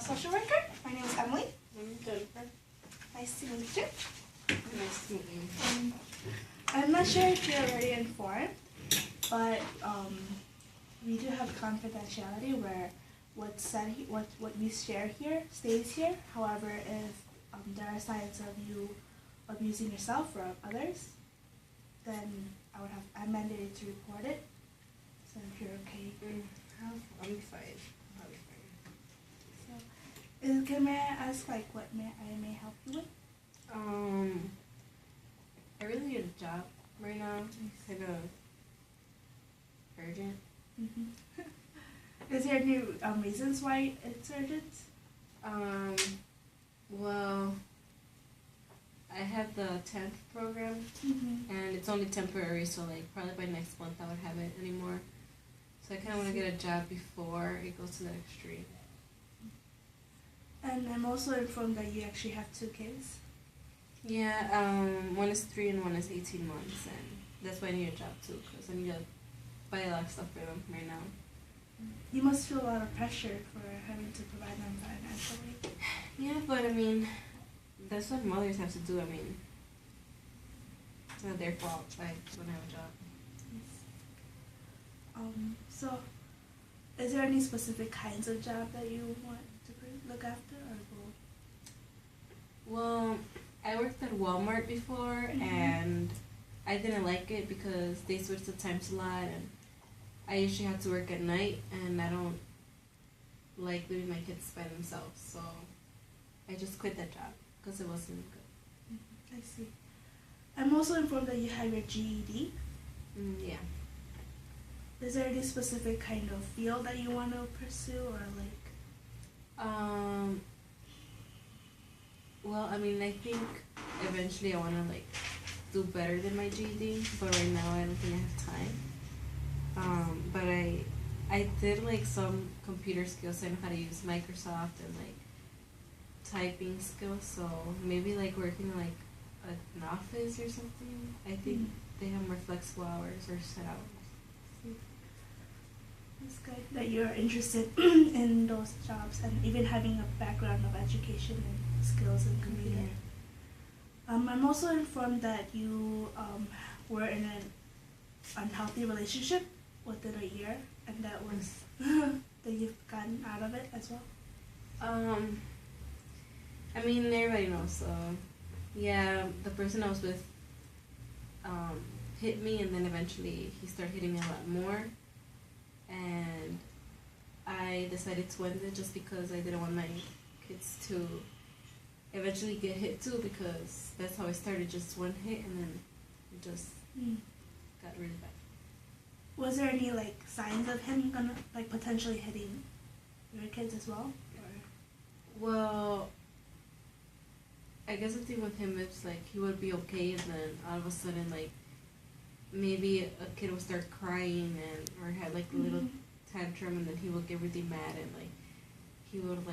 social worker. My name is Emily. I'm Jennifer. Nice to meet you. Nice to meet you. I'm not sure if you're already informed, but we do have confidentiality where what's said, what we share here stays here. However, if there are signs of you abusing yourself or others, then I'm mandated to report it. So if you're okay, I'll be fine. so may I ask what I may help you with? I really need a job right now. Kind of urgent. Is there any reasons why it's urgent? Well, I have the 10th program, and it's only temporary, so probably by next month I would have it anymore. So I kind of want to get a job before it goes to the extreme. And I'm also informed that you actually have 2 kids. Yeah, one is 3 and one is 18 months, and that's why I need a job too, because I need to buy a lot of stuff for them right now. You must feel a lot of pressure for having to provide them financially. Yeah, but I mean, that's what mothers have to do. I mean, it's not their fault. I don't have a job. So, is there any specific kinds of job that you want to look after or both? Well, I worked at Walmart before, and I didn't like it because they switched the times a lot, and I usually had to work at night, and I don't like leaving my kids by themselves, so I just quit that job because it wasn't good. I see. I'm also informed that you have your GED. Yeah. Is there any specific kind of field that you want to pursue, or Well, I mean, I think eventually I want to do better than my GED, but right now I don't think I have time. But I did some computer skills. I know how to use Microsoft and typing skills. So maybe working in an office or something. I think they have more flexible hours or set hours. It's good that you're interested in those jobs and even having a background of education and skills in computer. Yeah. I'm also informed that you were in an unhealthy relationship within a year, and that was that you've gotten out of it as well. I mean, everybody knows. So, yeah, the person I was with hit me, and then eventually he started hitting me a lot more. And I decided to end it just because I didn't want my kids to eventually get hit too, because that's how I started, just one hit, and then it just got really bad. Was there any signs of him potentially hitting your kids as well? Or? Well, I guess the thing with him is he would be okay, and then all of a sudden maybe a kid would start crying or had a little tantrum, and then he would get really mad, and he would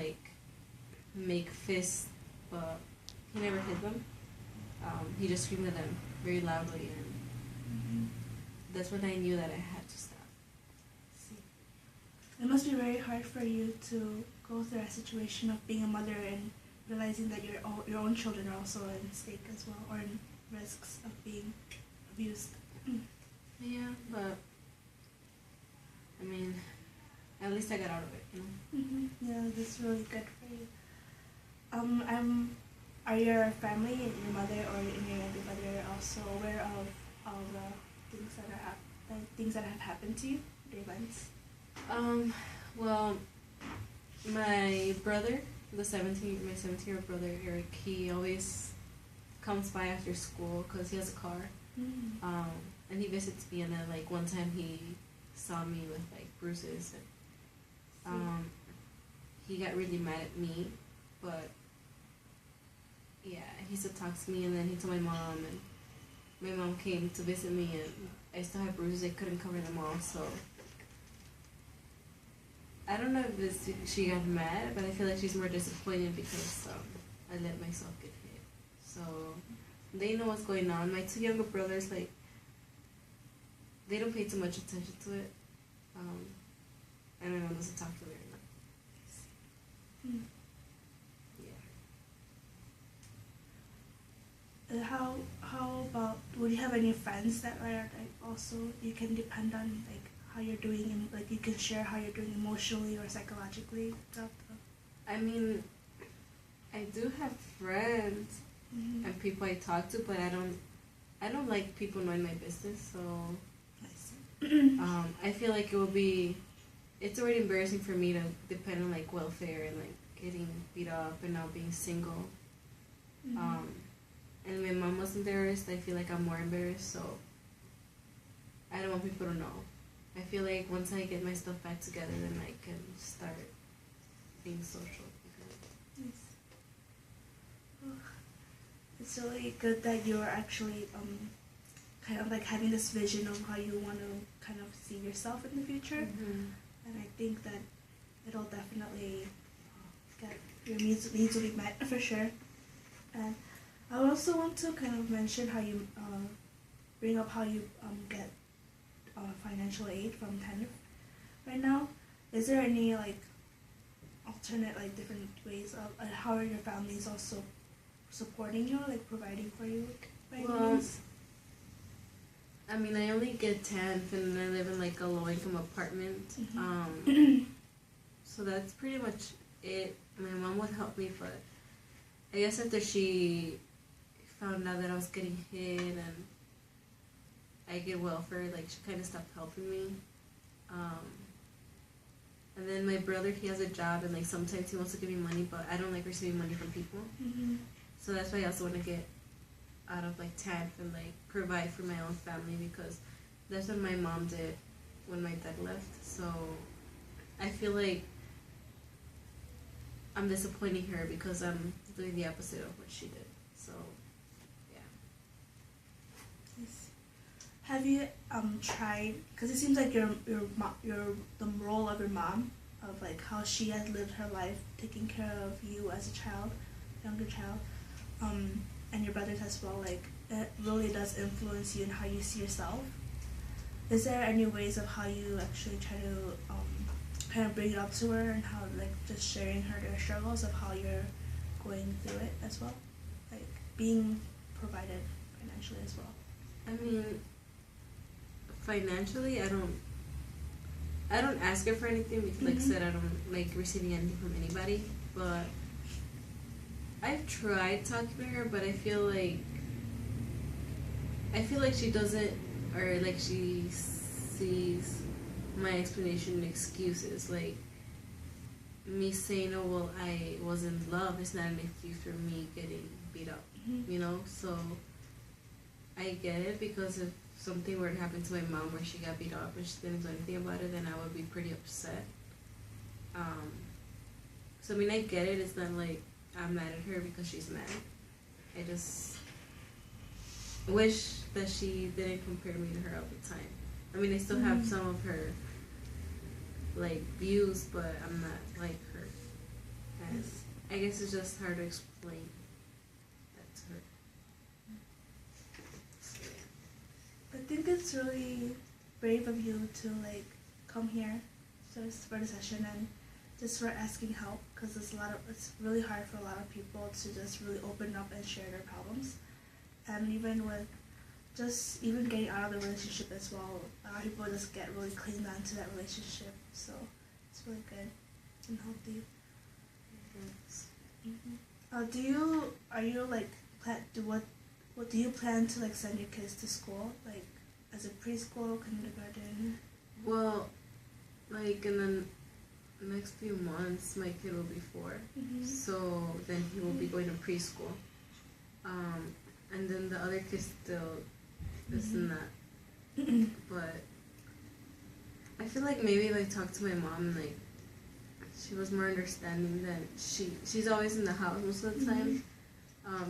make fists, but he never hit them. He just screamed at them very loudly, and that's when I knew that I had to stop. It must be very hard for you to go through a situation of being a mother and realizing that your own children are also at stake as well, or in risks of being abused. Yeah, but I mean, at least I got out of it, Yeah, that's really good for you. Are your family, your mother or your younger brother, also aware of all the things that have happened to you, the events? Well, my brother, my 17-year-old brother Eric, he always comes by after school because he has a car. And he visits me, and then one time he saw me with bruises, and he got really mad at me, but yeah, he still talks to me, and then he told my mom, and my mom came to visit me, and I still have bruises. I couldn't cover them all, so I don't know if she got mad, but I feel like she's more disappointed because I let myself get hit. So they know what's going on. My 2 younger brothers, they don't pay too much attention to it. I don't know, doesn't talk to them. How about, would you have any friends that are like also you can depend on, like how you're doing, and like you can share how you're doing emotionally or psychologically throughout the. I mean, I do have friends Mm-hmm. and people I talk to, but I don't like people knowing my business. So I see. I feel like it's already embarrassing for me to depend on like welfare and like getting beat up and now being single. Mm-hmm. And my mom was embarrassed. I feel like I'm more embarrassed, so I don't want people to know. I feel like once I get my stuff back together, then I can start being social. Yes. It's really good that you're actually kind of like having this vision of how you want to kind of see yourself in the future, and I think that it'll definitely get your needs will be met for sure. And I also want to kind of mention how you bring up how you get financial aid from TANF right now. Is there any like alternate, like different ways of how are your families also supporting you, like providing for you by any Well, means? I mean, I only get 10th and I live in like a low income apartment. So that's pretty much it. My mom would help me, but I guess after she found out that I was getting hit and I get welfare, like she kind of stopped helping me. And then my brother, he has a job and like sometimes he wants to give me money, but I don't like receiving money from people. Mm-hmm. So that's why I also want to get out of like TANF and like provide for my own family, because that's what my mom did when my dad left. So I feel like I'm disappointing her because I'm doing the opposite of what she did. So yeah. Yes. Have you tried? Because it seems like your the role of your mom, of like how she has lived her life, taking care of you as a child, younger child, and your brothers as well. Like it really does influence you and how you see yourself. Is there any ways of how you actually try to kind of bring it up to her, and how like just sharing her their struggles of how you're going through it as well, like being provided financially as well? I mean, financially, I don't ask her for anything because, like I said, I don't like receiving anything from anybody. But I've tried talking to her, but I feel like she doesn't, or like she sees my explanation and excuses. Like me saying, "Oh well, I was in love," is not an excuse for me getting beat up. You know, so I get it, because if something were to happen to my mom where she got beat up and she didn't do anything about it, then I would be pretty upset. So I mean, I get it. It's not like I'm mad at her because she's mad. I just wish that she didn't compare me to her all the time. I mean, I still have some of her like views, but I'm not like her. And I guess it's just hard to explain that to her. So, yeah. I think it's really brave of you to like come here for the session and just for asking help, because it's really hard for a lot of people to just really open up and share their problems, and even with just even getting out of the relationship as well, a lot of people just get really clinged on to that relationship, so it's really good and healthy. Are you like what do you plan to like send your kids to school, like as a preschool, kindergarten? Well, like in the next few months, my kid will be 4, so then he will be going to preschool. And then the other kid still is not. But I feel like maybe if I talk to my mom, like she was more understanding, that she's always in the house most of the time.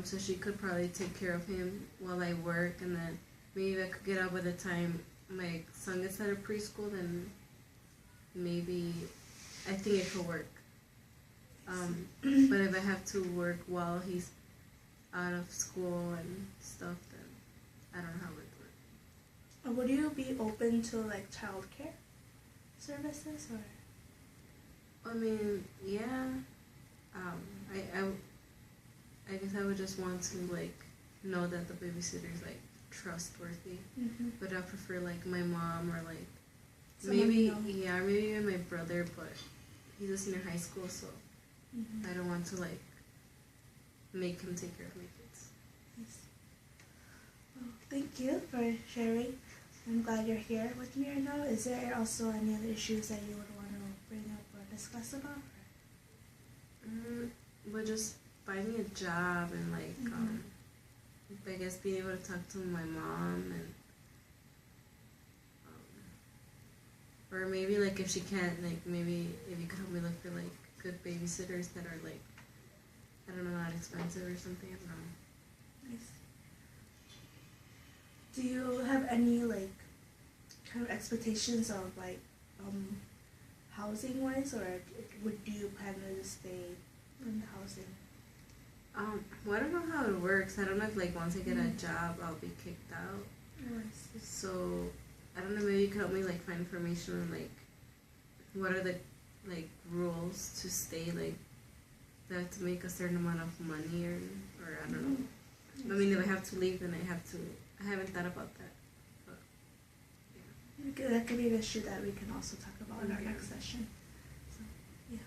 So she could probably take care of him while I work, and then maybe if I could get out by the time my son gets out of preschool, then maybe I think it could work. But if I have to work while he's out of school and stuff, then I don't know how it would work. Would you be open to like childcare services, or? I mean, yeah. I guess I would just want to like know that the babysitter is like trustworthy. Mm-hmm. But I prefer like my mom or like Someone maybe you know. yeah, maybe even my brother, but he's a senior high school, so Mm-hmm. I don't want to like make him take care of my kids. Yes. Well, thank you for sharing. I'm glad you're here with me right now. Is there also any other issues that you would want to bring up or discuss about? But just finding a job and like I guess being able to talk to my mom and or maybe like if she can't, like maybe if you could help me look for like good babysitters that are like, I don't know, not expensive or something. I don't know. Yes. Do you have any like kind of expectations of like housing wise, or would you plan to stay in the housing? Well, I don't know how it works. I don't know if like once I get a job, I'll be kicked out. Oh, I see. So I don't know. Maybe you could help me like find information on like what are the like rules to stay. Like do I have to make a certain amount of money or I don't know. I mean, if I have to leave, then I have to. I haven't thought about that. But yeah. That could be an issue that we can also talk about in our next session. So yeah.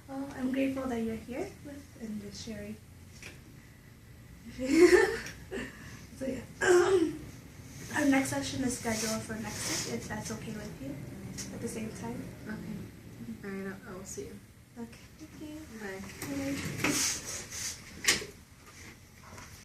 Well, I'm grateful that you're here with and just sharing. So yeah. Our next session is scheduled for next week, if that's okay with you, at the same time. Okay. Alright, I will see you. Okay, thank you. Bye. Bye.